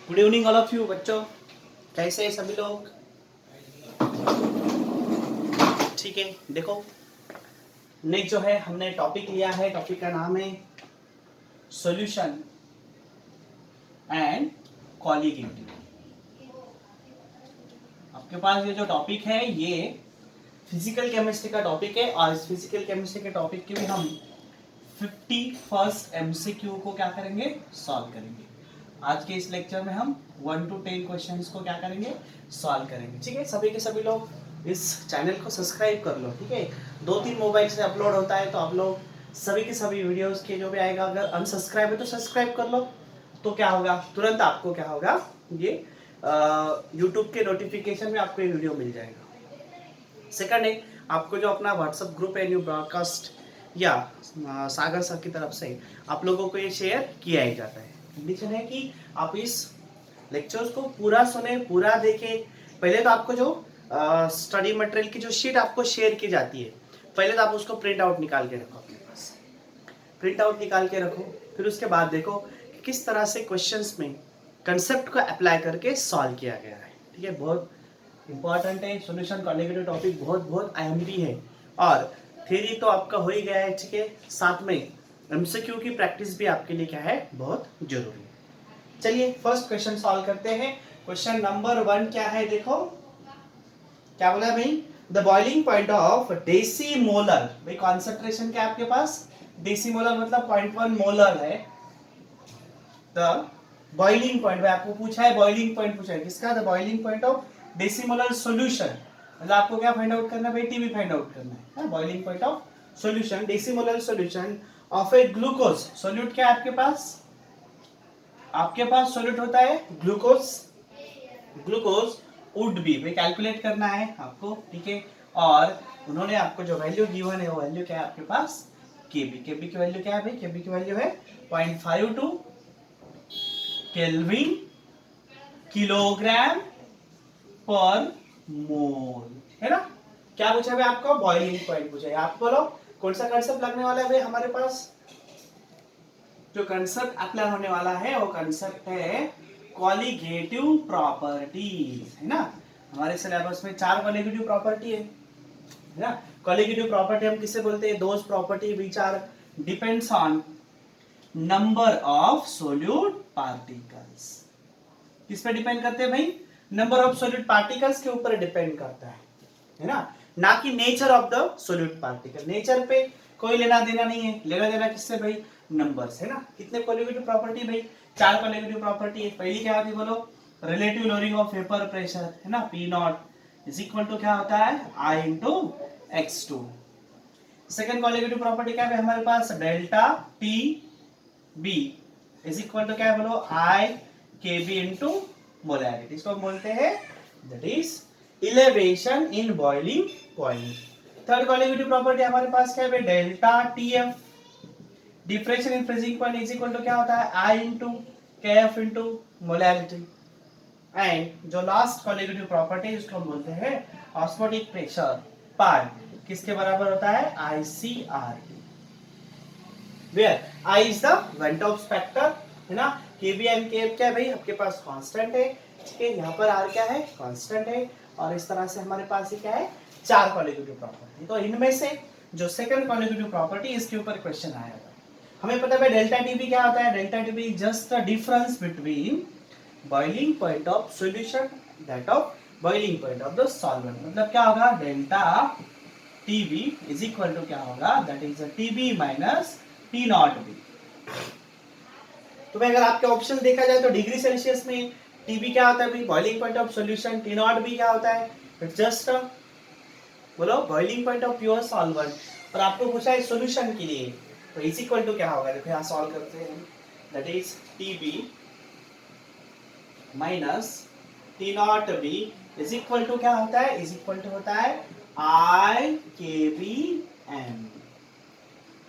Good evening all of you बच्चों, कैसे हैं सभी लोग? ठीक है, देखो नेक्स्ट जो है हमने टॉपिक लिया है, टॉपिक का नाम है सॉल्यूशन एंड कॉलीगेटिव। आपके पास ये जो टॉपिक है ये फिजिकल केमिस्ट्री का टॉपिक है और इस फिजिकल केमिस्ट्री के टॉपिक के भी हम 51st एमसीक्यू को क्या करेंगे, सॉल्व करेंगे। आज के इस लेक्चर में हम 1 to 10 क्वेश्चंस को क्या करेंगे, सॉल्व करेंगे। ठीक है, सभी के सभी लोग इस चैनल को सब्सक्राइब कर लो। ठीक है, 2-3 मोबाइल से अपलोड होता है तो आप लोग सभी के सभी वीडियोस के जो भी आएगा, अगर अनसब्सक्राइब है तो सब्सक्राइब कर लो। तो क्या होगा, तुरंत आपको क्या होगा, ये यूट्यूब के नोटिफिकेशन में आपको ये वीडियो मिल जाएगा। सेकंड है, आपको जो अपना व्हाट्सएप ग्रुप है न्यू ब्रॉडकास्ट या सागर सर की तरफ से आप लोगों को ये शेयर किया ही जाता है। कंडीशन है कि आप इस लेक्चर्स को पूरा सुने, पूरा देखें। पहले तो आपको जो स्टडी मटेरियल की जो शीट आपको शेयर की जाती है, पहले तो आप उसको प्रिंट आउट निकाल के रखो अपने पास। प्रिंट आउट निकाल के रखो, फिर उसके बाद देखो कि किस तरह से क्वेश्चंस में कंसेप्ट को अप्लाई करके सॉल्व किया गया है। ठीक है, बहुत इंपॉर्टेंट है। सॉल्यूशन कॉलीगेटिव टॉपिक बहुत बहुत अहम है और थ्योरी तो आपका हो ही गया है। ठीक है, साथ में एमसीक्यू की प्रैक्टिस भी आपके लिए क्या है, बहुत जरूरी है। चलिए फर्स्ट क्वेश्चन सॉल्व करते हैं। क्वेश्चन नंबर 1 क्या है, देखो क्या बोला है भाई, द बॉइलिंग पॉइंट ऑफ डेसीमोलर। भाई कॉन्सेंट्रेशन क्या आपके पास, डेसीमोलर मतलब 0.1 मोलर है। द बॉइलिंग पॉइंट, भाई आपको पूछा है बॉइलिंग पॉइंट पूछा है किसका, the boiling point of decimolar solution. मतलब आपको क्या फाइंड आउट करना है भाई, टीवी फाइंड आउट करना है। Boiling point of solution, decimolar solution of a glucose. Solute क्या है आपके पास, आपके पास सॉल्यूट होता है ग्लूकोज। ग्लूकोज वुड बी, भाई कैलकुलेट करना है आपको। ठीक है, और उन्होंने आपको जो वैल्यू गिवन है वो वैल्यू क्या है आपके पास, केबी। केबी की वैल्यू क्या है भाई, केबी की वैल्यू है 0.52 केल्विन किलोग्राम पर मोल, है ना। क्या पूछा है आपको, बॉइलिंग पॉइंट पूछा है। आप बोलो कौन सा कंसेप्ट लगने वाला है भाई हमारे पास, जो कंसेप्ट अप्लाई होने वाला है वो कंसेप्ट है कॉलीगेटिव प्रॉपर्टीज, है ना। हमारे सिलेबस में 4 कॉलीगेटिव प्रॉपर्टी है ना। कॉलीगेटिव प्रॉपर्टी हम किसे बोलते हैं, those property which are depends on number of solute particles. किस पे डिपेंड करते हैं भाई, नंबर ऑफ सोल्यूट पार्टिकल्स के ऊपर डिपेंड करता है ना कि nature of the solute particle. Nature पे कोई लेना देना नहीं है, लेना देना किससे भाई, नंबर्स, है ना। कितने कॉलीगेटिव प्रॉपर्टी भाई, 4 कॉलीगेटिव प्रॉपर्टी है। पहली क्या होती है बोलो, relative lowering of vapour pressure, है ना, P not is equal to क्या होता है, I into x2। Second colligative property क्या है हमारे पास, delta T B is equal to क्या है बोलो, आई के बी इंटू मोलैरिटी। इसको हम बोलते हैं that is elevation in boiling point. Third colligative property हमारे पास क्या है, delta TF differential in freezing point is equal to क्या होता है, I into K F into molarity. And जो लास्ट कॉलीगेटिव प्रॉपर्टी है उसको हम बोलते हैं ऑस्मोटिक प्रेशर पाई किसके बराबर होता है, I C R, where I is the van't Hoff factor, है ना। केबी एंड केएफ क्या है भाई आपके पास, कांस्टेंट है। ठीक है, यहाँ पर आर क्या है, कांस्टेंट है। और इस तरह से हमारे पास ये क्या है, 4 कॉलीगेटिव प्रॉपर्टी। तो इनमें से जो सेकंड कॉलीगेटिव प्रॉपर्टी, इसके ऊपर क्वेश्चन आया था। हमें पता है डेल्टा टीबी क्या होता है, delta TB just the difference between boiling point of solution that of boiling point of the solvent. मतलब क्या होगा, delta TB is equal to क्या होगा, that is TB minus T not B. तो भाई अगर आपके ऑप्शन देखा जाए तो डिग्री सेल्सियस में टीबी क्या होता है भाई, boiling point of solution. T not B क्या होता है, जस्ट बोलो boiling point of pure solvent. और आपको पूछा है सॉल्यूशन के लिए, तो इज इक्वल टू क्या होगा, देखो यहाँ सॉल्व करते हैं, that is TB minus T not B is equal to क्या होता है, इज इक्वल टू होता है आई के बी एम।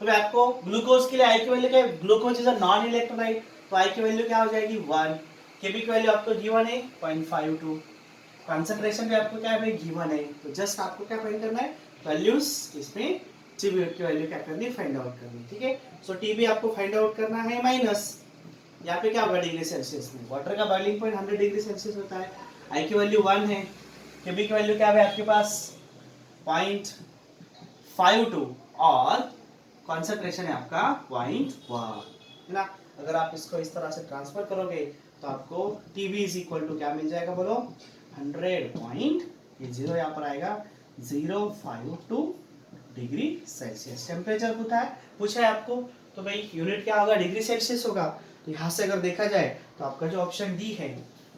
तो मैं आपको ग्लूकोज के लिए आई की वैल्यू क्या है, glucose is a non electrolyte, तो आई की वैल्यू क्या हो जाएगी 1। केबी की वैल्यू आपको गिवन है 0.52। कंसंट्रेशन भी आपको क्या है भाई गिवन है। तो जस्ट आपको क्या फाइंड करना है, वैल्यूज इसमें टीबी की वैल्यू क्या करनी है, फाइंड आउट करनी है। ठीक है, सो टीबी आपको फाइंड आउट करना है माइनस यहाँ पे क्या होगा डिग्री सेल्सियस में, वाटर का बॉइलिंग पॉइंट 100 डिग्री सेल्सियस होता है, आई की वैल्यू 1 है, केबी की वैल्यू क्या है आपके पास 0.52 और कॉन्सेंट्रेशन है आपका 0.1 है ना। अगर आप इसको इस तरह से ट्रांसफर करोगे तो आपको TB इज इक्वल टू क्या मिल जाएगा बोलो 100 0 यहाँ पर आएगा 052 डिग्री सेल्सियस। टेम्परेचर पूछा है आपको, तो भाई यूनिट क्या होगा डिग्री सेल्सियस होगा। तो यहाँ से अगर देखा जाए तो आपका जो ऑप्शन डी है,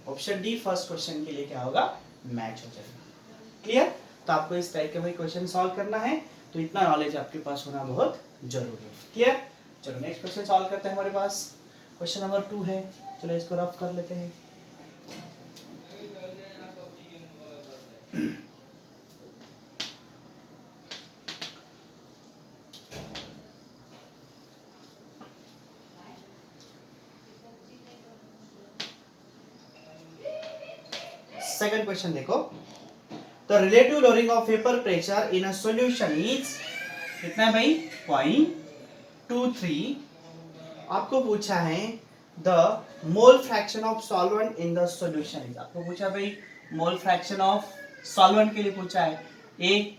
ऑप्शन डी फर्स्ट क्वेश्चन के लिए क्या होगा मैच हो जाएगा। क्लियर? तो आपको इस टाइप के भाई क्वेश्चन सॉल्व करना है, तो इतना नॉलेज आपके पास होना बहुत जरूरी है। क्लियर? चलो नेक्स्ट क्वेश्चन सॉल्व करते हैं। हमारे पास क्वेश्चन नंबर 2 है, चलो इसको रफ कर लेते हैं। सेकंड क्वेश्चन देखो, the relative lowering of vapour pressure in a solution is कितना है भाई 0.23। आपको पूछा है the mole fraction of solvent in the solution is, आपको पूछा भाई मोल फ्रैक्शन ऑफ सॉल्वेंट के लिए पूछा है ए,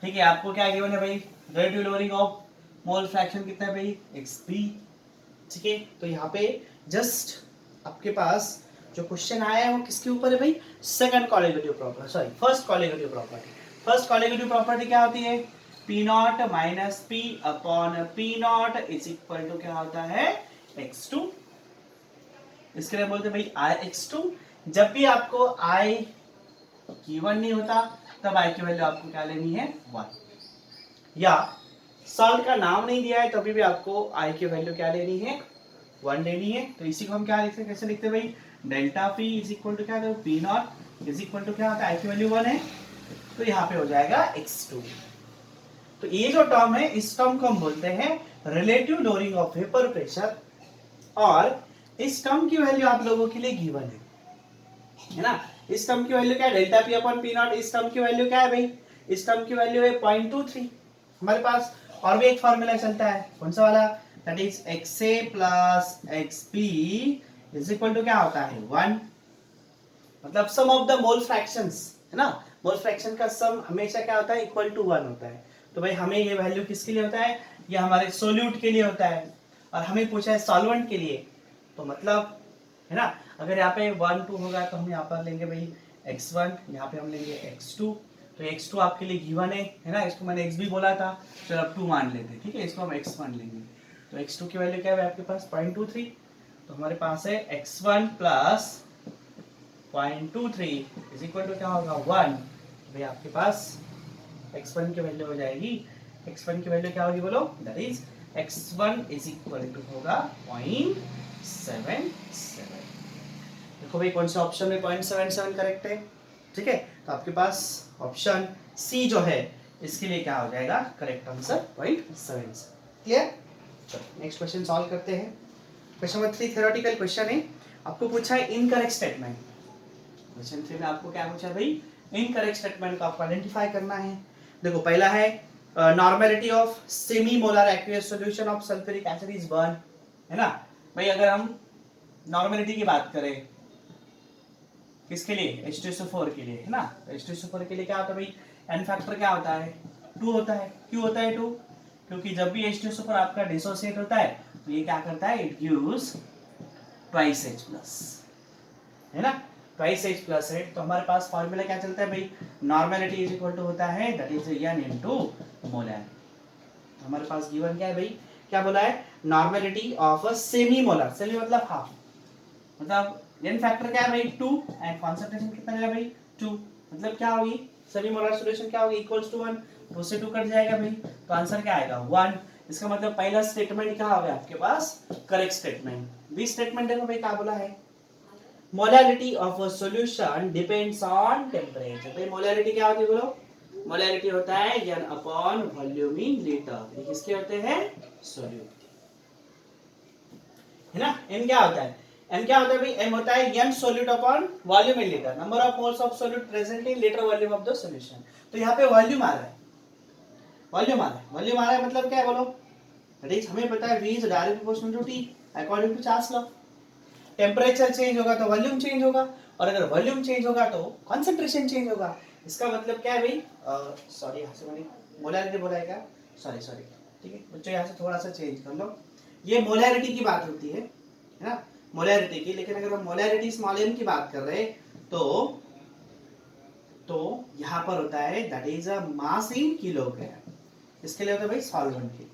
ठीक है। आपको क्या गिवन है भाई relative lowering of mole fraction कितना है भाई xp, ठीक है। तो यहाँ पे जस्ट आपके पास जो क्वेश्चन आया है वो किसके ऊपर है भाई second colligative property, sorry first colligative property. First colligative property क्या होती है P not minus P upon P not is equal to क्या होता है x2। इसके लिए बोलते हैं भाई I x2। जब भी आपको I गिवन नहीं होता तब I की वैल्यू आपको क्या लेनी है 1, या सॉल्ट का नाम नहीं दिया है तभी भी आपको I की वैल्यू क्या लेनी है 1 लेनी है। तो इसी को हम क्या लिखते हैं, कैसे लिखते हैं भाई delta P is equal to क्या है P not is equal to क्या होता है I की वैल्यू 1 है, तो यहाँ पे हो जाएगा x2। तो ये जो टर्म है इस टर्म को हम बोलते हैं relative lowering of vapour pressure, और इस टर्म की वैल्यू आप लोगों के लिए गिवन है ना। इस टर्म की वैल्यू क्या है delta P upon P not, इस टर्म की वैल्यू क्या है भाई, इस टर्म की वैल्यू है 0.23 हमारे पास। और भी एक फॉर्मूला चलता है कौन सा वाला, that is XA plus XB is equal to क्या होता है 1, मतलब sum of the mole fractions है ना। मोल फ्रैक्शन का सम हमेशा क्या होता है इक्वल टू 1 होता है। तो भाई हमें ये वैल्यू किसके लिए होता है, ये हमारे सोल्यूट के लिए होता है, और हमें पूछा है सॉल्वेंट के लिए, तो मतलब है ना अगर यहाँ पे 1 2 होगा तो हम यहाँ पर लेंगे भाई x1, यहाँ पे हम लेंगे x2। तो x2 आपके लिए गिवन है ना, इसको मैंने x भी बोला था, चलो अब 2 मान लेते हैं, ठीक है। इसको हम x मान लेंगे, तो x2 की वैल्यू क्या है आपके पास 0.23, तो हमारे पास है x1 plus 0.23 is equal to क्या होगा 1। भाई आपके पास x1 की वैल्यू हो जाएगी, x1 की वैल्यू क्या होगी बोलो, that is x1 is equal to होगा 0.77। देखो भाई कौन सा ऑप्शन में 0.77 करेक्ट है, ठीक है। तो आपके पास ऑप्शन सी जो है इसके लिए क्या हो जाएगा करेक्ट आंसर 0.77। क्लियर? चलो नेक्स्ट क्वेश्चन सॉल्व करते हैं। क्वेश्चन नंबर 3 थ्योरेटिकल क्वेश्चन है, आपको पूछा है इनकरेक्ट स्टेटमेंट। क्वेश्चन 3 में आपको क्या पूछा है भाई इनकरेक्ट स्टेटमेंट को आपको आइडेंटिफाई करना है। देखो पहला है normality of semi molar aqueous solution of sulphuric acid is 1, है ना। भाई अगर हम नॉर्मेलिटी की बात करें किसके लिए H2SO4 के लिए, है ना। तो H2SO4 के लिए क्या होता है भाई एन फैक्टर क्या होता है 2 होता है। क्यों होता है 2, क्योंकि जब भी H2SO4 आपका डिसोसिएट होता है तो ये क्या करता है it gives twice H plus, है ना, ट्वाइस H प्लस है। तो हमारे पास फॉर्मूला क्या चलता है भाई नॉर्मेलिटी इज इक्वल टू होता है that is n into molar. हमारे पास गिवन क्या है भाई, क्या बोला है normality of a semi molar, semi मतलब हाफ, मतलब n फैक्टर क्या है भाई 2 एंड कंसंट्रेशन कितना है भाई 2, मतलब क्या होगी सेमी मोलर सॉल्यूशन क्या होगी इक्वल्स टू 1, 2 से 2 कट जाएगा भाई, तो आंसर क्या आएगा 1। इसका मतलब पहला स्टेटमेंट क्या होगा आपके पास करेक्ट स्टेटमेंट। बी स्टेटमेंट देखो भाई क्या बोला है molarity of a solution depends on temperature. भाई मोलैरिटी क्या होती है बोलो, मोलैरिटी होता है n upon volume in litre, ये किसके होते हैं सॉल्यूट, है ना। n क्या होता है, n क्या होता है भाई m होता है n solute upon volume in litre, number of moles of solute present in litre volume of the solution. तो यहाँ पे वॉल्यूम आ रहा है, वॉल्यूम आ रहा है, वॉल्यूम आ रहा है मतलब क्या है बोलो दैट इज हमें पता है v is direct proportional to t, according to Charles law. Temperature change होगा तो वॉल्यूम चेंज होगा, और अगर वॉल्यूम चेंज होगा तो कॉन्सेंट्रेशन चेंज होगा। इसका मतलब क्या है भाई, सॉरी यहाँ से मैंने मोलैरिटी बोला है क्या, सॉरी सॉरी, ठीक है बच्चों यहाँ से थोड़ा सा चेंज कर लो। ये मोलैरिटी की बात होती है ना, मोलैरिटी की। लेकिन अगर हम मोलैरिटी स्मॉल m की बात कर रहे हैं तो यहाँ पर होता है that is a mass in kilogram, इसके लिए होता है भाई सॉल्वेंट की,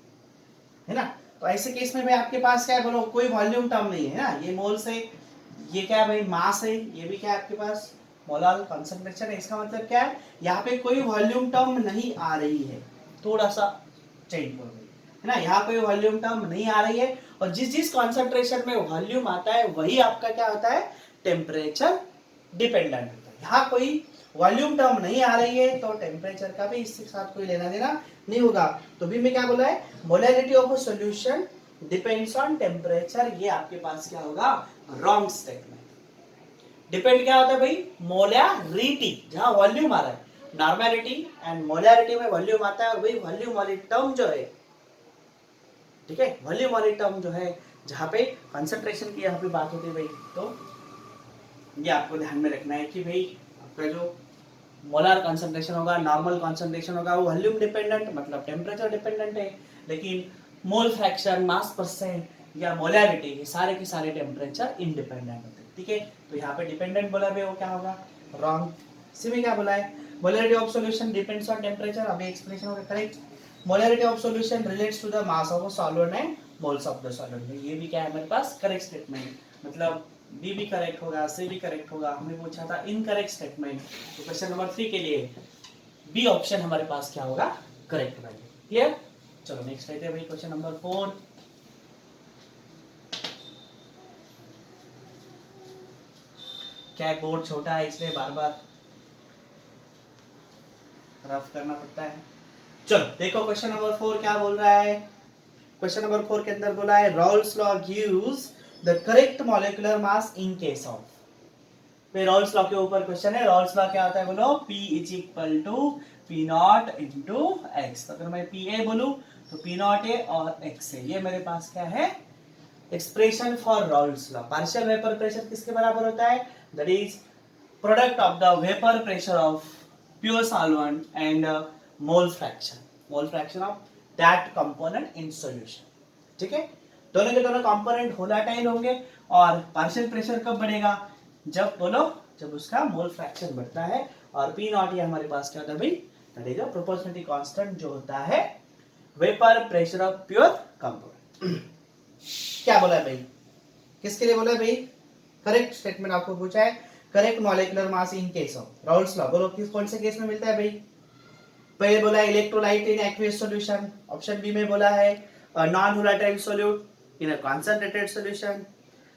है ना। तो ऐसे केस में भाई आपके पास क्या है बोलो, कोई वॉल्यूम टर्म नहीं है ना, ये मोल से, ये क्या है भाई मास है, ये भी क्या है आपके पास मोलार कंसंट्रेशन है। इसका मतलब क्या है, यहाँ पे कोई वॉल्यूम टर्म नहीं आ रही है, थोड़ा सा चेंज हो गई है ना, यहाँ कोई वॉल्यूम टर्म नहीं आ रही है। और जिस जिस कॉन्सेंट्रेशन में वॉल्यूम आता है वही आपका क्या होता है, टेम्परेचर डिपेंडेंट होता है। यहाँ कोई वॉल्यूम टर्म नहीं आ रही है तो टेम्परेचर का भी इसके साथ कोई लेना देना नहीं होगा। तो भी मैं क्या बोला है, molarity of a solution depends on temperature, ये आपके पास क्या होगा, रॉन्ग स्टेटमेंट। डिपेंड क्या होता है भाई, मोलैरिटी, जहां वॉल्यूम आ रहा है, नॉर्मैलिटी एंड मोलैरिटी में वॉल्यूम आता है, और वही वॉल्यूम वाली टर्म जो है, ठीक है, वॉल्यूम वाली टर्म जो है जहां पे कंसंट्रेशन की यहाँ पे बात होती है भाई, तो ये आपको ध्यान में रखना है कि भाई आपका जो मोलर कंसंट्रेशन होगा, नॉर्मल कंसंट्रेशन होगा, वो वॉल्यूम डिपेंडेंट मतलब टेम्परेचर डिपेंडेंट है। लेकिन मोल फ्रैक्शन, मास परसेंट या मोलैरिटी, ये सारे के सारे टेम्परेचर इंडिपेंडेंट होते हैं, ठीक है। तो यहाँ पे डिपेंडेंट बोला है वो क्या होगा, रॉन्ग। इसी में क्या बोला है, molarity of solution depends on temperature, अभी एक्सप्रेशन होगा correct. Molarity of solution relates to the mass of a solvent and moles of the solvent, ये भी क्या है हमारे पास करेक्ट स्टेटमेंट, मतलब बी भी करेक्ट होगा, सी भी करेक्ट होगा। हमें पूछा था इनकरेक्ट स्टेटमेंट, तो क्वेश्चन नंबर 3 के लिए बी ऑप्शन हमारे पास क्या होगा, करेक्ट वैल्यू। क्लियर, चलो नेक्स्ट लेते हैं भाई क्वेश्चन नंबर 4। क्या है, बोर्ड छोटा है इसलिए बार बार रफ करना पड़ता है। चलो देखो क्वेश्चन नंबर 4 क्या बोल रहा है। क्वेश्चन नंबर 4 के अंदर बोला है Rawls law gives the correct molecular mass in case of, Rawls law के ऊपर क्वेश्चन है। रॉल्स लॉ क्या होता है बोलो, P is equal to P not into x. अगर मैं पी ए बोलूं तो पी नॉट ए और एक्स है, ये मेरे पास क्या है, expression for Rawls law. Partial vapour pressure किसके बराबर होता है, that is product of the vapour pressure of pure solvent and mole fraction of that component in solution, ठीक है। दोनों के दोनों कंपोनेंट वोलेटाइल होंगे, और पार्शियल प्रेशर कब बढ़ेगा, जब बोलो, जब उसका मोल फ्रैक्शन बढ़ता है। और पी नॉट ये हमारे पास क्या होता है भाई, that is a proportionality constant जो होता है vapour pressure of pure component. क्या बोला है भाई, किसके लिए बोला है भाई, करेक्ट स्टेटमेंट आपको पूछा है, correct molecular mass in case of Rawls law. बोलो किस कौन से केस में मिलता है भाई, पहले बोला है इलेक्ट्रोलाइट इन एक्वियस सॉल्यूशन, ऑप्शन बी में बोला है non volatile solute in a concentrated solution,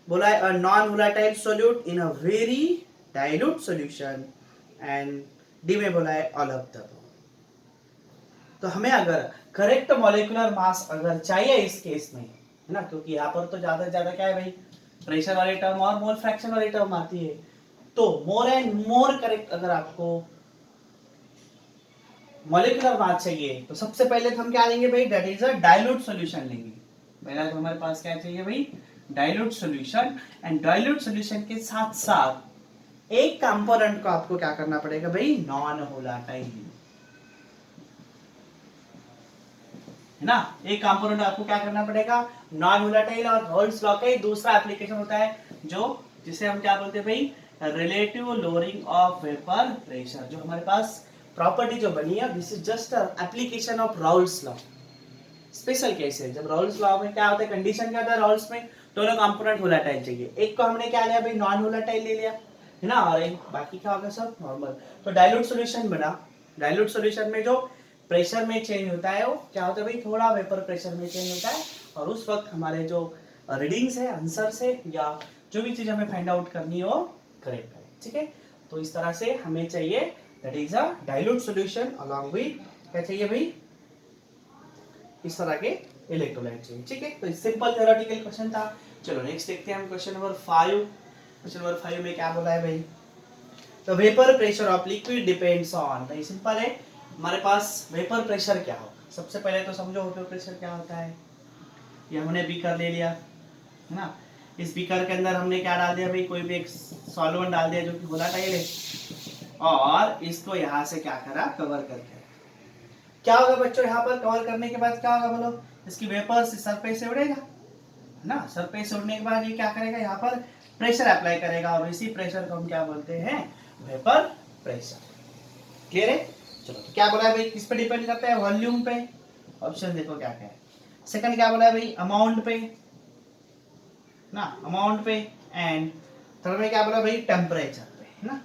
बोला है a non-volatile solute in a very dilute solution, and D में बोला है all of the above। तो हमें अगर करेक्ट मॉलिक्यूलर मास अगर चाहिए इस केस में, है ना, क्योंकि यहाँ पर तो ज्यादा से ज्यादा क्या है भाई, प्रेशर वाली टर्म और मोल फ्रैक्शन वाली टर्म आती है, तो मोर एंड मोर करेक्ट अगर आपको मॉलिक्यूलर मास चाहिए तो सबसे पहले तो हम क्या लेंगे भाई, that is a dilute solution लेंगे। पहला तो हमारे पास क्या चाहिए भाई, dilute solution. And dilute solution के साथ साथ एक कंपोनेंट को आपको क्या करना पड़ेगा भाई, नॉन वोलेटाइल, है ना। एक कंपोनेंट आपको क्या करना पड़ेगा, नॉन वोलेटाइल। और रॉल्स लॉ का दूसरा एप्लीकेशन होता है जो जिसे हम क्या बोलते हैं भाई, relative lowering of vapour pressure. जो हमारे पास प्रॉपर्टी जो बनी है, this is just application of Rawls law, special case है। जब रॉल्स लॉ में क्या होता है, कंडीशन क्या होता है, रॉल्स में दोनों कंपोनेंट वोलेटाइल चाहिए। एक को हमने क्या लिया भाई, नॉन वोलेटाइल ले लिया, है ना, और एक बाकी क्या होगा सब नॉर्मल। तो डाइल्यूट सॉल्यूशन बना, डाइल्यूट सॉल्यूशन में जो प्रेशर में चेंज होता है वो क्या होता है भाई, थोड़ा वेपर प्रेशर में चेंज होता है, और उस वक्त हमारे जो रीडिंग्स है, आंसर्स है, या जो भी चीज हमें फाइंड आउट करनी है वो करेक्ट है, ठीक है। तो इस तरह से हमें चाहिए that is a dilute solution along with क्या चाहिए भाई, इस तरह के इलेक्ट्रोलाइट चाहिए, ठीक है। तो सिंपल थ्योरेटिकल क्वेश्चन था। चलो नेक्स्ट देखते हैं हम क्वेश्चन नंबर 5। क्वेश्चन नंबर 5 में क्या बोला है भाई, तो vapour pressure of liquid depends on, भाई सिंपल है, हमारे पास वेपर प्रेशर क्या होगा। सबसे पहले तो समझो वेपर प्रेशर क्या होता है, ये हमने भी कर ले लिया। है ना। इस बीकर के अंदर हमने क्या डाल दिया भाई, कोई भी एक सॉल्वेंट डाल दिया जो कि वोलेटाइल है, और इसको यहाँ से क्या करा, कवर करके। क्या होगा बच्चों, यहाँ पर कवर करने के बाद क्या होगा बोलो, इसकी वेपर सरफेस से उड़ेगा ना। सरफेस से उड़ने के बाद ये क्या करेगा, यहाँ पर प्रेशर अप्लाई करेगा, और इसी प्रेशर को हम क्या बोलते हैं, वेपर प्रेशर। क्लियर है। चलो तो क्या बोला है भाई, किस पे डिपेंड करता है, वॉल्यूम पे। ऑप्शन देखो क्या क्या है। सेकंड क्या बोला है भाई, अमाउंट पे ना, अमाउंट पे। एंड थर्ड में क्या बोला भाई, टेम्परेचर पे, है ना।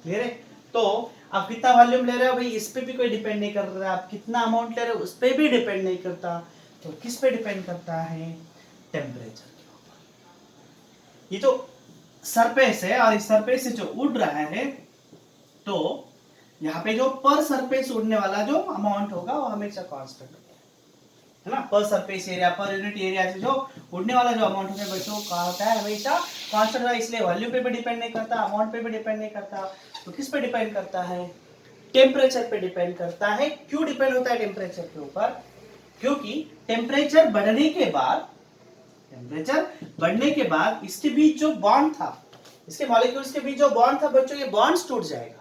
क्लियर है। तो आप कितना वॉल्यूम ले रहे हो भाई, इस पे भी कोई डिपेंड नहीं कर रहा है, आप कितना अमाउंट ले रहे हो उस पे भी डिपेंड नहीं करता, तो किस पे डिपेंड करता है, टेम्परेचर के ऊपर। ये जो सरफेस है, और इस सरफेस से जो उड़ रहा है, तो यहाँ पे जो पर सरफेस उड़ने वाला जो अमाउंट होगा वो हमेशा कांस्टेंट है ना। पर surface area, per unit area से जो उड़ने वाला जो अमाउंट है बच्चों का होता है हमेशा कांस्टेंट है। इसलिए वॉल्यूम पे भी डिपेंड नहीं करता, अमाउंट पे भी डिपेंड नहीं करता, तो किस पे डिपेंड करता है, टेम्परेचर पे डिपेंड करता है। क्यों डिपेंड होता है टेम्परेचर के ऊपर, क्योंकि टेम्परेचर बढ़ने के बाद इसके बीच जो बॉन्ड था, इसके मॉलिक्यूल्स के बीच जो बॉन्ड था बच्चों, ये बॉन्ड्स टूट जाएगा।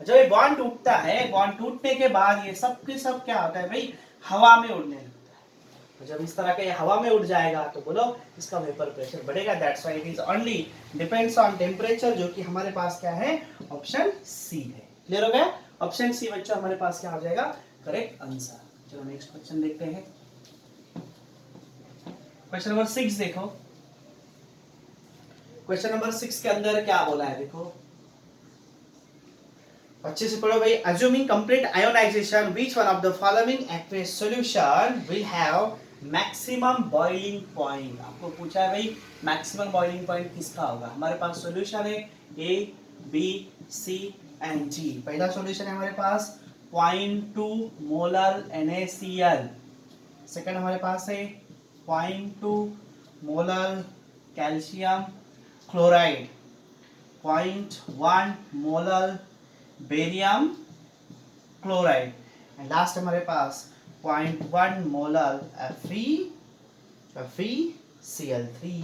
जब ये बॉन्ड टूटता है, बॉन्ड टूटने के बाद ये सब के सब क्या होता है भाई, हवा में उड़ने लगता है। तो जब इस तरह के हवा में उड़ जाएगा तो बोलो इसका वेपर प्रेशर बढ़ेगा। That's why it is only depends on temperature, जो कि हमारे पास क्या है, ऑप्शन सी है। क्लियर हो गया। ऑप्शन सी बच्चों हमारे पास क्या हो जाएगा, करेक्ट आंसर। चलो नेक्स्ट क्वेश्चन देखते हैं। क्वेश्चन नंबर 6 देखो। क्वेश्चन नंबर 6 के अंदर क्या बोला है देखो, अच्छे से पढ़ो भाई। Assuming complete ionization, which one of the following aqueous solution will have maximum boiling point. आपको पूछा है भाई मैक्सिमम बॉइलिंग पॉइंट किसका होगा। हमारे पास सॉल्यूशन है ए, बी, सी एंड जी। पहला सॉल्यूशन है हमारे पास 0.2 मोलर NaCl। सेकंड हमारे पास है 0.2 molar calcium chloride, 0.1 molar barium chloride, and last हमारे पास 0.1 मोलर FeCl3।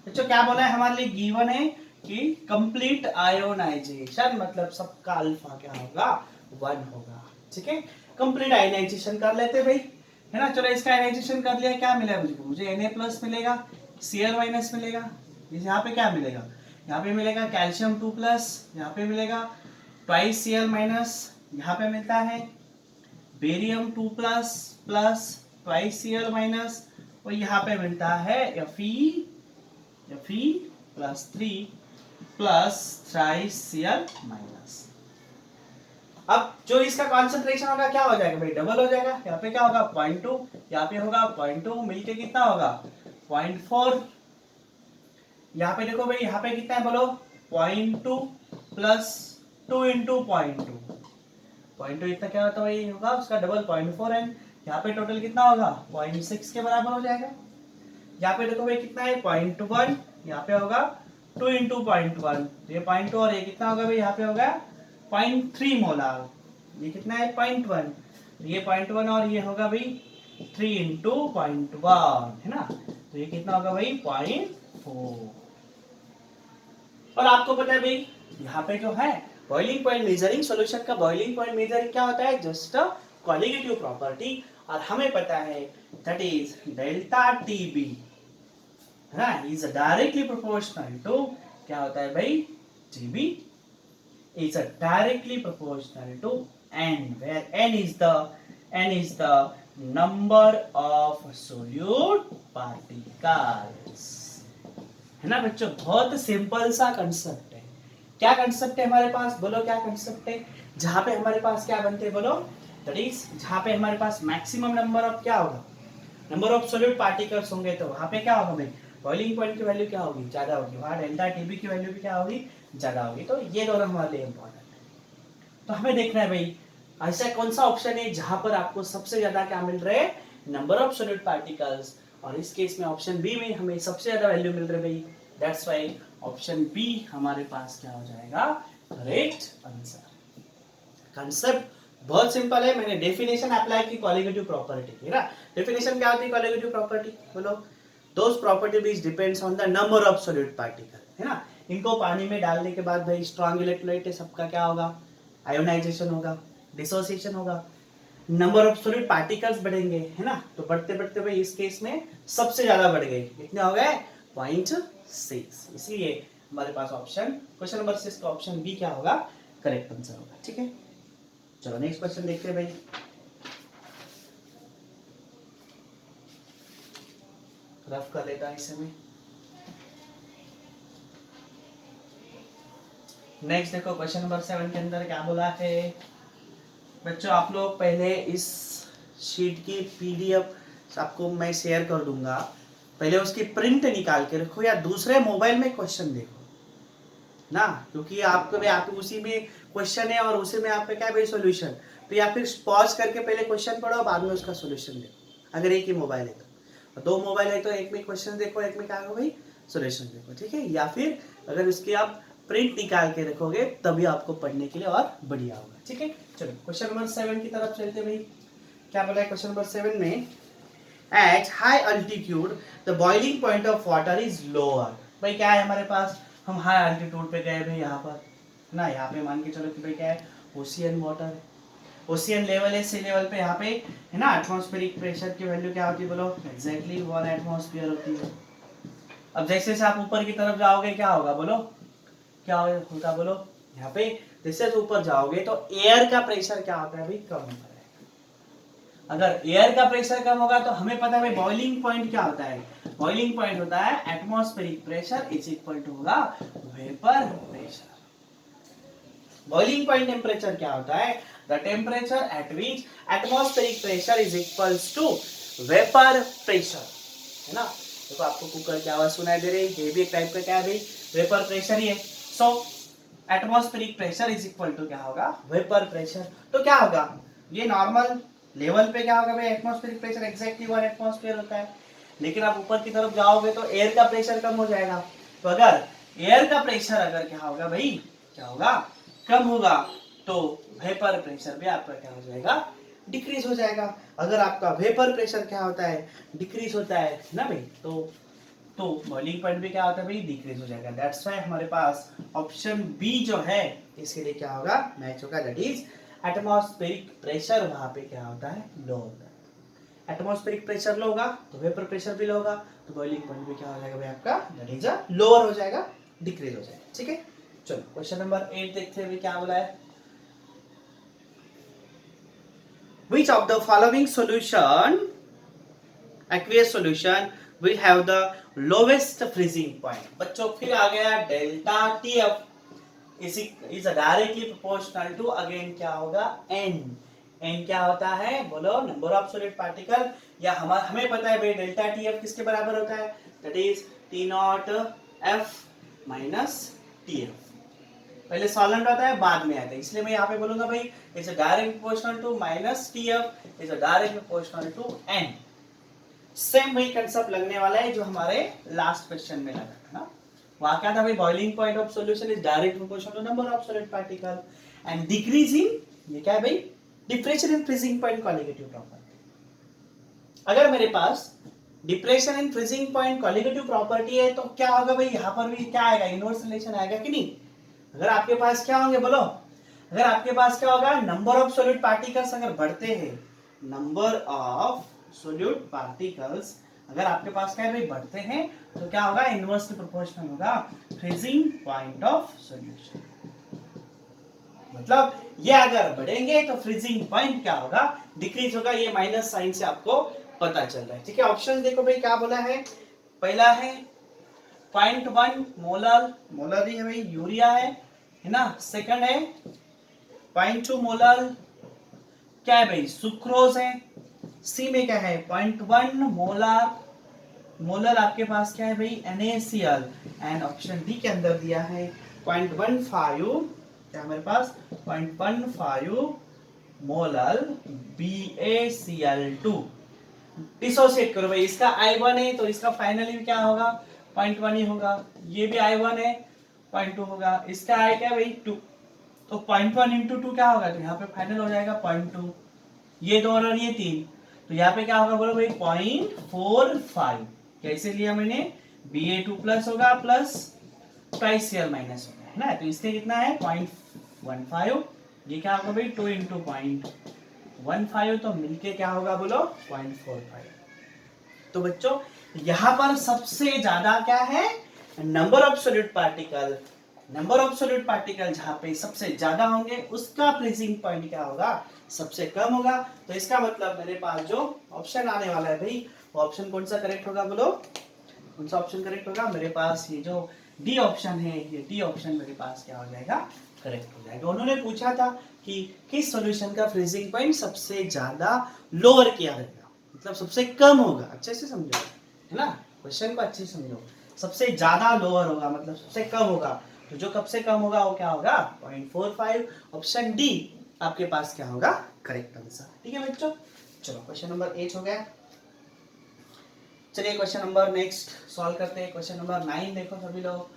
बच्चों क्या बोला है हमारे लिए, गिवन है कि कंप्लीट आयोनाइजेशन मतलब सबका अल्फा क्या होगा, 1 होगा। ठीक है, कंप्लीट आयोनाइजेशन कर लेते भाई, है ना। चलो इसका आयोनाइजेशन कर लिया, क्या मिला मुझे Na+ मिलेगा, Cl- मिलेगा। यहाँ पे क्या मिलेगा, यहाँ पे मिलेगा कैल्शियम 2+, यहाँ पे मिलेगा ट्वाइस Cl-, यहाँ पे मिलता है बेरियम 2+ प्लस ट्वाइस Cl-, और यहाँ पे मिलता है Fe+3 प्लस थ्राइस Cl-। अब जो इसका कॉन्सेंट्रेशन होगा क्या हो जाएगा भाई, डबल हो जाएगा। यहाँ पे क्या होगा 0.2, यहाँ पे होगा 0.2, मिलके कितना होगा 0.4। यहाँ पे देखो भाई, यहाँ पे कितना है बोलो, 0.2 प्लस 2 इंटू 0.2 इतना क्या होता है भाई, होगा उसका डबल 0.4 है। यहाँ पे टोटल कितना होगा 0.6 के बराबर हो जाएगा। यहाँ पे देखो भाई कितना है 0.1, यहाँ पे होगा 2 इंटू 0.1, ये 0.2 और ये कितना होगा भाई, यहाँ पे होगा 0.3 मोलार। ये कितना है 0.1, ये 0.1 और ये होगा भाई 3 इंटू 0.1, है ना। तो ये कितना होगा भाई 0.4। और आपको पता है भाई यहाँ पे जो है बॉइलिंग पॉइंट मेजरिंग, सॉल्यूशन का बॉइलिंग पॉइंट मेजरिंग क्या होता है, जस्ट अ क्वालिटेटिव प्रॉपर्टी। और हमें पता है दैट इज डेल्टा TB, है ना, इज डायरेक्टली प्रोपोर्शनल टू क्या होता है भाई, TB is directly proportional to n, where n is the number of solute particles, है ना बच्चों। बहुत सिंपल सा कंसेप्ट है। क्या कंसेप्ट है हमारे पास, बोलो क्या कंसेप्ट है, जहां पे हमारे पास क्या बनते हैं बोलो, दैट इज जहां पे हमारे पास मैक्सिमम नंबर ऑफ क्या होगा, नंबर ऑफ सोल्यूट पार्टिकल्स होंगे, तो वहां पे क्या होगा भाई, बॉइलिंग पॉइंट की वैल्यू क्या होगी, ज्यादा होगी। वहां डेल्टा TB की वैल्यू भी क्या होगी, ज्यादा होगी। तो ये दोनों हमारे लिए इंपॉर्टेंट है। तो हमें देखना है भाई ऐसा कौन सा ऑप्शन है जहां पर आपको सबसे ज्यादा क्या मिल रहे हैं, नंबर ऑफ सोल्यूट पार्टिकल्स। और इस केस में ऑप्शन बी में हमें सबसे ज्यादा वैल्यू मिल रही है भाई, दैट्स व्हाई ऑप्शन बी हमारे पास क्या हो जाएगा, करेक्ट आंसर। कंसेप्ट बहुत सिंपल है, मैंने डेफिनेशन अप्लाई की कॉलिगेटिव प्रॉपर्टी है ना। डेफिनेशन क्या होती है कॉलिगेटिव प्रॉपर्टी, बोलो, those property which depends on the number of solid particle, है ना। इनको पानी में डालने के बाद भाई स्ट्रॉन्ग इलेक्ट्रोलाइट है, सबका क्या होगा, आयोनाइजेशन होगा, डिसोसिएशन होगा, नंबर ऑफ सॉलिड पार्टिकल्स बढ़ेंगे, है ना। तो बढ़ते बढ़ते भाई इस केस में सबसे ज्यादा बढ़ गए, कितने हो गए, 0.6। इसलिए हमारे पास ऑप्शन, क्वेश्चन नंबर 6 का ऑप्शन बी क्या होगा, करेक्ट आंसर होगा। ठीक है, चलो नेक्स्ट क्वेश्चन देखते हैं भाई। रफ कर लेता है इसे मैं। नेक्स्ट देखो क्वेश्चन नंबर 7 के अंदर क्या बोला है बच्चों। आप लोग पहले इस शीट की पीडीएफ आपको मैं शेयर कर दूंगा, पहले उसकी प्रिंट निकाल के रखो या दूसरे मोबाइल में क्वेश्चन देखो ना, क्योंकि आपको भी आप उसी में क्वेश्चन है और उसी में आपका क्या है सॉल्यूशन, तो या फिर पॉज करके पहले क्वेश्चन पढ़ो बाद में उसका सॉल्यूशन देखो। अगर एक ही मोबाइल है तो, दो मोबाइल है तो एक में क्वेश्चन देखो, एक में क्या होगा भाई सॉल्यूशन देखो, ठीक है। या फिर अगर उसकी आप प्रिंट निकाल के रखोगे तभी आपको पढ़ने के लिए और बढ़िया होगा, ठीक है। चलो क्वेश्चन नंबर 7 की तरफ चलते भाई। क्या बोला है क्वेश्चन नंबर 7 में, at high altitude the boiling point of water is lower. भाई क्या है हमारे पास, हम हाई अल्टीट्यूड पे गए भाई, यहाँ पर ना, यहाँ पे मान के चलो कि भाई क्या है, ओशियन वाटर है, ओशियन लेवल है, सी लेवल पे यहाँ पे है ना। एटमॉस्फेरिक प्रेशर की वैल्यू क्या होती है बोलो, एग्जैक्टली 1 एटमॉस्फेयर होती है। अब जैसे जैसे आप ऊपर की तरफ जाओगे क्या होगा बोलो, क्या होगा बोलो, यहाँ पे जैसे ऊपर जाओगे तो एयर का प्रेशर क्या होता है भाई, कम होता है। अगर एयर का प्रेशर कम होगा तो हमें पता है भाई बॉइलिंग पॉइंट क्या होता है, बॉइलिंग पॉइंट होता है atmospheric pressure is equal to होगा vapour pressure. Boiling point temperature क्या होता है, the temperature at which atmospheric pressure is equals to vapour pressure, है ना। देखो आपको कुकर की आवाज सुनाई दे रही है, ये भी एक टाइप का क्या है भाई, वेपर प्रेशर ही है। So atmospheric pressure is equal to क्या होगा, वेपर प्रेशर। तो क्या होगा, ये नॉर्मल लेवल पे क्या होगा भाई, एटमॉस्फेरिक प्रेशर एग्जैक्टली 1 एटमॉस्फेयर होता है। लेकिन आप ऊपर की तरफ जाओगे तो एयर का प्रेशर कम हो जाएगा। तो अगर एयर का प्रेशर अगर क्या होगा भाई, क्या होगा, कम होगा, तो वेपर प्रेशर भी आपका क्या हो जाएगा, डिक्रीज हो जाएगा। अगर आपका वेपर प्रेशर क्या होता है, डिक्रीज होता है ना भाई, तो बॉइलिंग पॉइंट भी क्या होता है भाई, डिक्रीज हो जाएगा। दैट्स व्हाई हमारे पास ऑप्शन बी जो है इसके लिए क्या होगा, मैच होगा, दैट इज एटमॉस्फेरिक प्रेशर वहां पे क्या होता है, लो होता है। एटमॉस्फेरिक प्रेशर लो होगा तो वेपर प्रेशर भी लो होगा, तो बॉइलिंग पॉइंट भी क्या हो जाएगा भाई आपका, दैट इज लोअर हो जाएगा, डिक्रीज हो जाएगा, ठीक है। चलो क्वेश्चन नंबर 8 देखते हैं क्या बोला है। Which of the following solution, aqueous solution, will have the lowest freezing point? बच्चों फिर आ गया delta TF is directly proportional to again क्या होगा, n। n क्या होता है बोलो, नंबर ऑफ सॉलिड पार्टिकल, या हमें पता है भाई डेल्टा TF किसके बराबर होता है, that is T0 F minus TF। पहले सॉल्वेंट आता है बाद में आता है, इसलिए मैं यहाँ पे बोलूंगा भाई it's direct proportional to minus TF is direct proportional to n। Same वही कंसेप्ट लगने वाला है जो हमारे लास्ट क्वेश्चन में लगा था ना, वहां क्या था भाई, boiling point of solution is direct proportional to number of solid particle and decreasing, ये क्या है भाई, depression in freezing point colligative property. अगर मेरे पास depression in freezing point colligative property है तो क्या होगा भाई, यहाँ पर भी क्या आएगा, इनवर्स रिलेशन आएगा कि नहीं। अगर आपके पास क्या होंगे बोलो, अगर आपके पास क्या होगा, नंबर ऑफ सॉलिड पार्टिकल्स अगर बढ़ते हैं, नंबर ऑफ सॉलिड पार्टिकल्स अगर आपके पास क्या है भाई बढ़ते हैं, तो क्या होगा, इनवर्सली प्रोपोर्शनल होगा फ्रीजिंग पॉइंट ऑफ सॉल्यूशन। मतलब ये अगर बढ़ेंगे तो फ्रीजिंग पॉइंट क्या होगा, डिक्रीज होगा। ये माइनस साइन से आपको पता चल रहा है, ठीक है। ऑप्शन देखो भाई क्या बोला है, पहला है 0.1 मोलर, मोलर ही है भाई, यूरिया है ना। सेकंड है 0.2 मोलर, क्या है भाई, सुक्रोज है। सी में क्या है 0.1 मोलर, मोलर आपके पास क्या है भाई, NaCl। एंड ऑप्शन डी के अंदर दिया है 0.15, क्या हमारे पास 0.15 मोलर BaCl2। डिसोसिएट करो भाई, इसका I1 है तो इसका फाइनली क्या होगा, 0.1 ही होगा। ये भी I1 है, 0.2 होगा। इसका I क्या भाई 2, तो 0.1 इंटू 2 क्या होगा, तो यहाँ पे फाइनल हो जाएगा 0.2, ये 2 और ये 3, तो यहाँ पे क्या होगा बोलो भाई 0.45। कैसे लिया मैंने, Ba2 प्लस होगा प्लस ट्वाइस Cl माइनस होगा, है ना, तो इसके कितना है 0.15, ये क्या होगा भाई 2 इंटू 0.15, तो मिलके क्या होगा बोलो 0.45। तो बच्चों यहाँ पर सबसे ज्यादा क्या है, number of solid particle, number of solid particle जहां पे सबसे ज्यादा होंगे उसका फ्रीजिंग पॉइंट क्या होगा, सबसे कम होगा। तो इसका मतलब मेरे पास जो ऑप्शन आने वाला है भाई, वो ऑप्शन कौन सा करेक्ट होगा बोलो, कौन सा ऑप्शन करेक्ट होगा, मेरे पास ये जो डी ऑप्शन है, ये डी ऑप्शन मेरे पास क्या हो जाएगा, करेक्ट हो जाएगा। उन्होंने पूछा था कि किस सॉल्यूशन का फ्रीजिंग पॉइंट सबसे ज्यादा लोअर किया रहेगा, मतलब सबसे कम होगा, अच्छे से समझो, है ना, क्वेश्चन को अच्छे से समझो, सबसे ज्यादा लोअर होगा मतलब सबसे कम होगा, तो जो कब से कम होगा वो क्या होगा 0.45, ऑप्शन डी आपके पास क्या होगा करेक्ट आंसर। ठीक है बच्चों, चलो क्वेश्चन नंबर 8 हो गया। चलिए क्वेश्चन नंबर नेक्स्ट सॉल्व करते हैं, क्वेश्चन नंबर 9 देखो सभी लोग।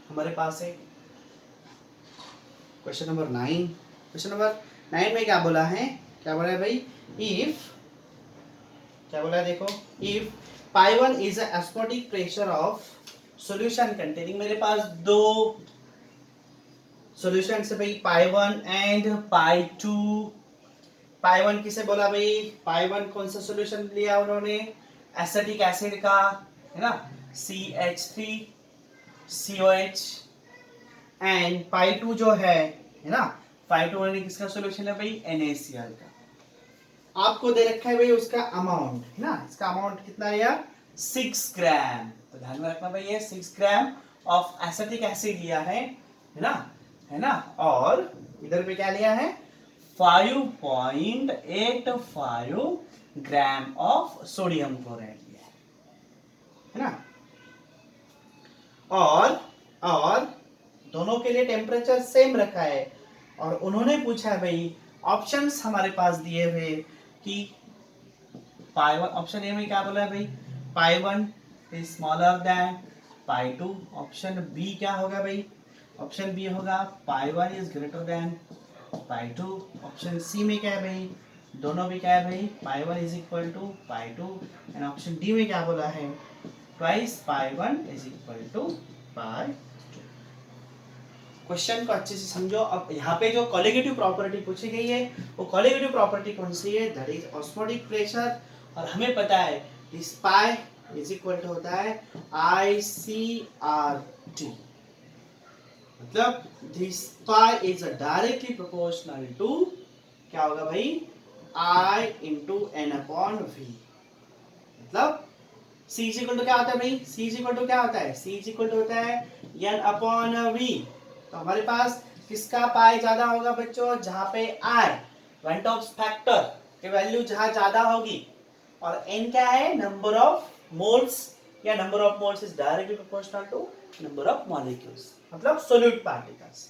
हमारे पास है क्वेश्चन नंबर 9। क्वेश्चन नंबर 9 में क्या बोला है, क्या बोला है भाई, इफ, क्या बोला है देखो, if pi one is osmotic pressure of solution containing, मेरे पास दो सॉल्यूशन है भाई पाई1 एंड पाई2। पाई1 किसे बोला भाई, पाई1 कौन सा सॉल्यूशन लिया उन्होंने, एसिटिक एसिड का, है ना, CH3COH, एंड पाई2 जो है ना, पाई2 उन्होंने किसका सॉल्यूशन है भाई, NaCl का। आपको दे रखा है भाई उसका अमाउंट, है ना, इसका अमाउंट कितना है यार 6 ग्राम, तो ध्यान में रखना भाई ये 6 ग्राम ऑफ एसिटिक एसिड लिया है ना, है ना, और इधर पे क्या लिया है 5.85 ग्राम ऑफ सोडियम क्लोराइड लिया है ना, और दोनों के लिए टेम्परेचर सेम रखा है, और उन्होंने पूछा है भाई, ऑप्शंस हमारे पास दिए हुए कि पाई1, ऑप्शन ए में क्या बोला है भाई, pi one is smaller than pi two, option B क्या होगा भाई, ऑप्शन बी होगा pi one is greater than pi two, option C में क्या है भाई, दोनों भी क्या है भाई pi one is equal to pi two, and option D में क्या बोला है twice pi one is equal to pi. Question को अच्छे से समझो। अब यहाँ पे जो कोलिगेटिव प्रॉपर्टी पूछी गई है वो कोलिगेटिव प्रॉपर्टी कौन सी है, दैट इज ऑस्मोटिक प्रेशर, और हमें पता है this pi is equal to होता है ICRT, मतलब this pi is directly proportional to क्या होगा भाई I into N upon V, मतलब C इज इक्वल टू क्या होता है भाई, C इज इक्वल टू क्या होता है, C इज इक्वल टू होता है N अपॉन V। तो हमारे पास किसका पाई ज्यादा होगा बच्चों, जहां पे I वेंटॉप्स फैक्टर की वैल्यू जहां ज्यादा होगी, और N क्या है नंबर ऑफ मोल्स, या number of moles is directly proportional to number of molecules, मतलब सॉल्यूट पार्टिकल्स।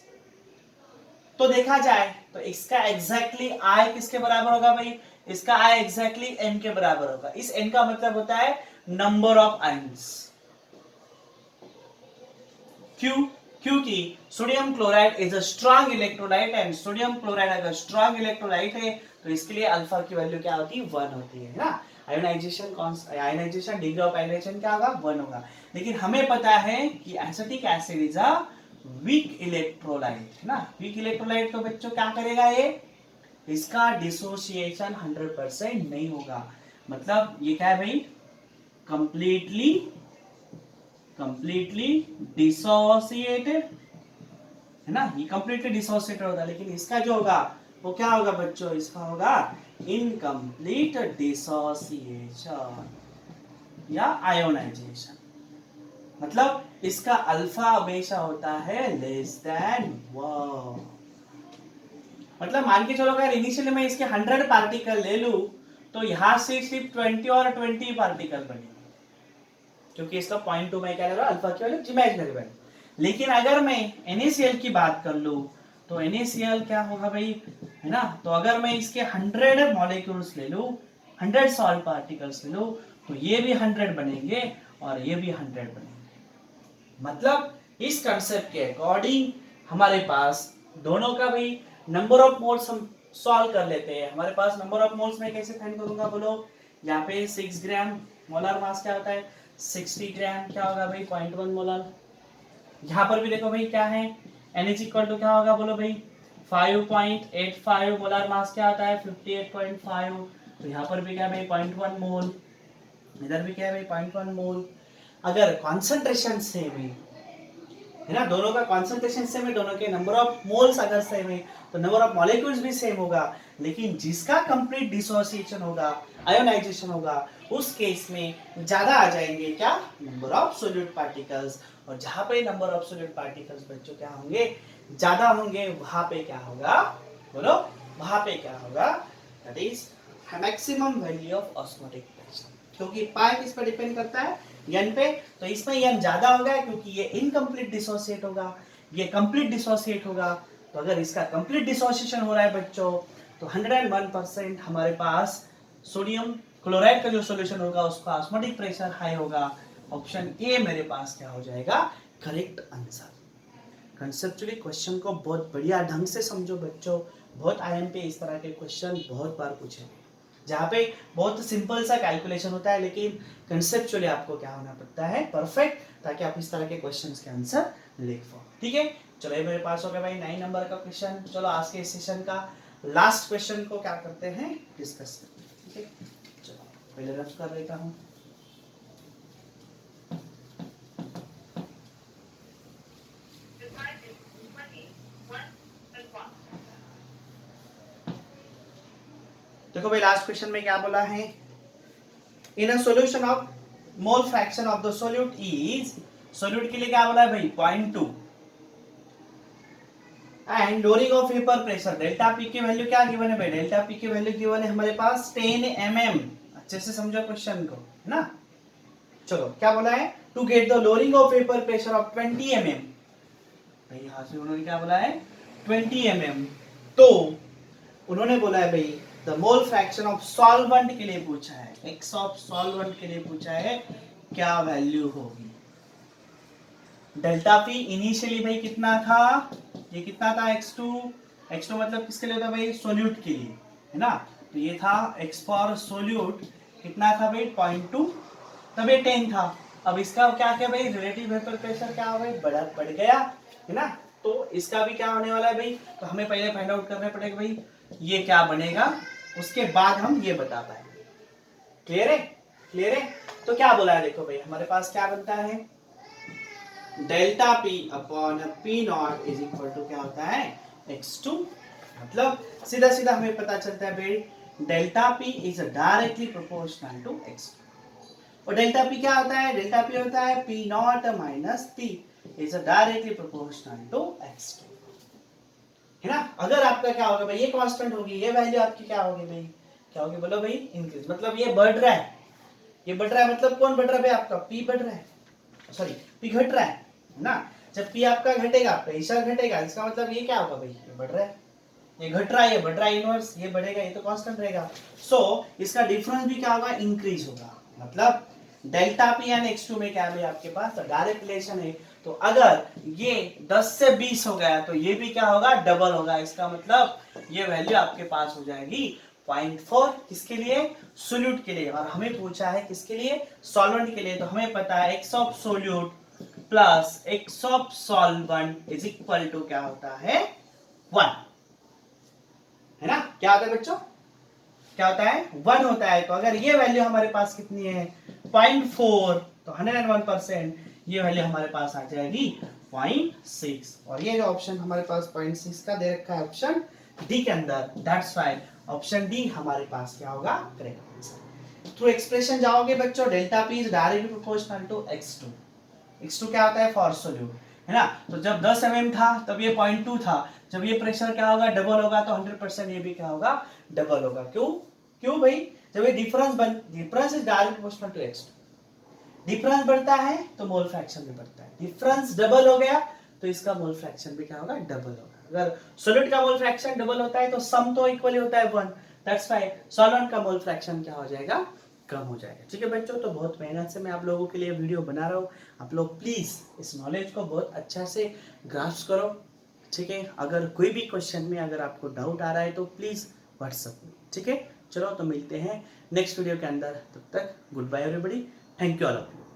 तो देखा जाए तो इसका एग्जैक्टली I किसके बराबर होगा भाई, इसका I एग्जैक्टली N के बराबर होगा। इस N का मतलब होता है नंबर ऑफ आयंस, क्यों, क्योंकि sodium chloride is a strong electrolyte, and sodium chloride अगर स्ट्रॉन्ग इलेक्ट्रोलाइट है तो इसके लिए अल्फा की वैल्यू क्या होती है 1 होती है ना, आयोनाइजेशन डिग्री ऑफ आयोनाइजेशन क्या होगा 1 होगा। लेकिन हमें पता है कि acetic acid is a weak electrolyte, है ना, वीक इलेक्ट्रोलाइट, तो बच्चों क्या करेगा ये, इसका डिसोसिएशन 100% नहीं होगा, मतलब ये क्या है भाई कंप्लीटली डिसोसिएटेड, है ना, ये कंप्लीटली डिसोसिएटेड होगा, लेकिन इसका जो होगा वो क्या होगा बच्चों, इसका होगा इनकम्प्लीट डिसोसिएशन या आयोनाइजेशन, मतलब इसका अल्फा हमेशा होता है लेस देन 1। मतलब मान के चलो अगर इनिशियली मैं इसके 100 पार्टिकल ले लूं तो यहां से सिर्फ 20 और 20 पार्टिकल बनेंगे, क्योंकि इसका 0.2 में क्या ले रहा हूं अल्फा की वैल्यू इमेजिनरी वैल्यू। लेकिन अगर मैं NaCl की बात कर लूं तो NaCl क्या होगा भाई, है ना, तो अगर मैं इसके 100 मॉलिक्यूल्स ले लूं, 100 सॉल्ट पार्टिकल्स ले लूं, तो ये भी 100 बनेंगे और ये भी 100 बनेंगे। मतलब इस कंसेप्ट के अकॉर्डिंग हमारे पास दोनों का भी नंबर ऑफ मोल्स हम सॉल्व कर लेते हैं। हमारे पास नंबर ऑफ मोल्स में कैसे फाइंड करूंगा बोलो, यहाँ पे 6 ग्राम मोलर मास क्या होता है 60 ग्राम, क्या होगा भाई 0.1 मोलर। यहाँ पर भी देखो भाई क्या है एन इज इक्वल टू क्या होगा बोलो भाई 5.85 मोलर मास क्या होता है 58.5। तो यहाँ पर भी क्या है भाई 0.1 मोल, इधर भी क्या है भाई 0.1 मोल। अगर कॉन्सेंट्रेशन सेम है ना, दोनों का कॉन्सेंट्रेशन सेम है, दोनों के नंबर ऑफ मोल्स अगर सेम है तो नंबर ऑफ मॉलिक्यूल्स भी सेम होगा, लेकिन जिसका कंप्लीट डिसोसिएशन होगा आयोनाइजेशन होगा उस केस में ज्यादा आ जाएंगे क्या नंबर ऑफ सोल्यूट पार्टिकल्स, और जहां पे नंबर ऑफ सोल्यूट पार्टिकल्स बच्चों क्या होंगे ज्यादा होंगे वहां पे क्या होगा बोलो, वहां पे क्या होगा that is maximum value of osmotic pressure. क्योंकि पाई किस पर डिपेंड करता है n पे, तो इसमें n ज्यादा होगा क्योंकि ये इनकम्प्लीट डिसोसिएट होगा, ये कंप्लीट डिसोसिएट होगा। तो अगर इसका कंप्लीट डिसोसिएशन हो रहा है बच्चों तो 101% हमारे पास सोडियम क्लोराइड का जो सॉल्यूशन होगा उसका ऑस्मोटिक प्रेशर हाई होगा। ऑप्शन ए मेरे पास क्या हो जाएगा करेक्ट आंसर। कंसेप्चुअली क्वेश्चन को बहुत बढ़िया ढंग से समझो बच्चों, बहुत आईएमपी इस तरह के क्वेश्चन बहुत बार पूछे जहाँ पे बहुत सिंपल सा कैलकुलेशन होता है, लेकिन कंसेप्चुअली आपको क्या होना पड़ता है परफेक्ट, ताकि आप इस तरह के क्वेश्चंस के आंसर लिख पाओ। ठीक है, चलो ये मेरे पास हो गया भाई 9 नंबर का क्वेश्चन। चलो आज के सेशन का लास्ट क्वेश्चन को क्या करते हैं डिस्कस करते हैं। ठीक है, चलो पहले रफ कर लेता हूँ। देखो भाई लास्ट क्वेश्चन में क्या बोला है, in a solution of mole fraction of the solute is, solute के लिए क्या बोला है भाई 0.2 and lowering of vapour pressure, delta P की वैल्यू क्या गिवन है भाई, डेल्टा पी की वैल्यू गिवन है हमारे पास 10 mm। अच्छे से समझो क्वेश्चन को है ना। चलो क्या बोला है to get the lowering of vapour pressure of 20 mm, भाई यहां से उन्होंने क्या बोला है 20 mm। तो उन्होंने बोला है भाई the mole fraction of solvent के लिए पूछा है, एक्स ऑफ सॉल्वेंट के लिए पूछा है, क्या वैल्यू होगी। डेल्टा पी इनिशियली भाई कितना था, ये कितना था x2, x2 मतलब किसके लिए था भाई सोल्यूट के लिए है ना, तो ये था x फॉर सोल्यूट कितना था भाई 0.2, तब ये 10 था। अब इसका क्या क्या भाई रिलेटिव वेपर प्रेशर क्या हो भाई बढ़ गया है ना, तो इसका भी क्या होने वाला है भाई, तो हमें पहले फाइंड आउट करना पड़ेगा भाई ये क्या बनेगा, उसके बाद हम ये बता पाएंगे। क्लियर है, क्लियर है। तो क्या बोला है देखो भाई हमारे पास क्या बनता है delta P upon P not is equal to क्या होता है x2, मतलब सीधा सीधा हमें पता चलता है भाई delta P is directly proportional to x2। और डेल्टा पी क्या होता है, डेल्टा पी होता है P not minus P is directly proportional to x2 है ना। अगर आपका क्या होगा भाई ये कांस्टेंट होगी, ये वैल्यू आपकी क्या होगी भाई, क्या होगी बोलो भाई इंक्रीज, मतलब ये बढ़ रहा है, ये बढ़ रहा है मतलब कौन बढ़ रहा है भाई आपका पी बढ़ रहा है, सॉरी पी घट रहा है ना। जब पी आपका घटेगा प्रेशर घटेगा, इसका मतलब ये क्या होगा भाई ये बढ़ रहा है, ये घट रहा है, ये बढ़ रहा है इनवर्स, ये बढ़ेगा ये तो कांस्टेंट रहेगा। सो इसका डिफरेंस भी क्या होगा इंक्रीज होगा, मतलब डेल्टा पी एंड x2 में क्या भाई आपके पास डायरेक्ट रिलेशन है। तो अगर ये 10 से 20 हो गया तो ये भी क्या होगा डबल होगा, इसका मतलब ये वैल्यू आपके पास हो जाएगी 0.4 किसके लिए सोल्यूट के लिए, और हमें पूछा है किसके लिए सॉल्वेंट के लिए। तो हमें पता है x of solute plus x of solvent is equal to क्या होता है 1 है ना। क्या होता है बच्चों, क्या होता है 1 होता है। तो अगर ये वैल्यू हमारे पास कितनी है 0.4, तो 101% ये वैल्यू हमारे पास आ जाएगी 0.6, और ये जो ऑप्शन हमारे पास 0.6 का दे रखा है ऑप्शन डी के अंदर, दैट्स व्हाई ऑप्शन डी हमारे पास क्या होगा करेक्ट आंसर। थ्रू एक्सप्रेशन जाओगे बच्चों, delta P is directly proportional to x2, x2 क्या होता है फॉर सोल्यूट है ना। तो जब 10 mm था तब ये 0.2 था, जब ये प्रेशर क्या होगा डबल होगा तो 100% ये भी क्या होगा डबल होगा। क्यों क्यों भाई, जब ये difference is direct proportional to x2, difference बढ़ता है तो मोल फ्रैक्शन भी बढ़ता है, डिफरेंस डबल हो गया तो इसका मोल फ्रैक्शन भी क्या होगा डबल होगा। अगर सॉल्यूट का मोल फ्रैक्शन डबल होता है तो सम तो इक्वली होता है 1, दैट्स व्हाई सॉल्वेंट का मोल फ्रैक्शन क्या हो जाएगा कम हो जाएगा। ठीक है बच्चों, तो बहुत मेहनत से मैं आप लोगों के लिए वीडियो बना रहा हूँ। आप लोग प्लीज़ इस नॉलेज को बहुत अच्छा से ग्रास्प करो। ठीक है, अगर कोई भी क्वेश्चन में अगर आपको डाउट आ रहा है तो प्लीज़ व्हाट्सअप में। ठीक है, चलो तो मिलते हैं नेक्स्ट वीडियो के अंदर। तब तक good bye everybody, thank you all of you.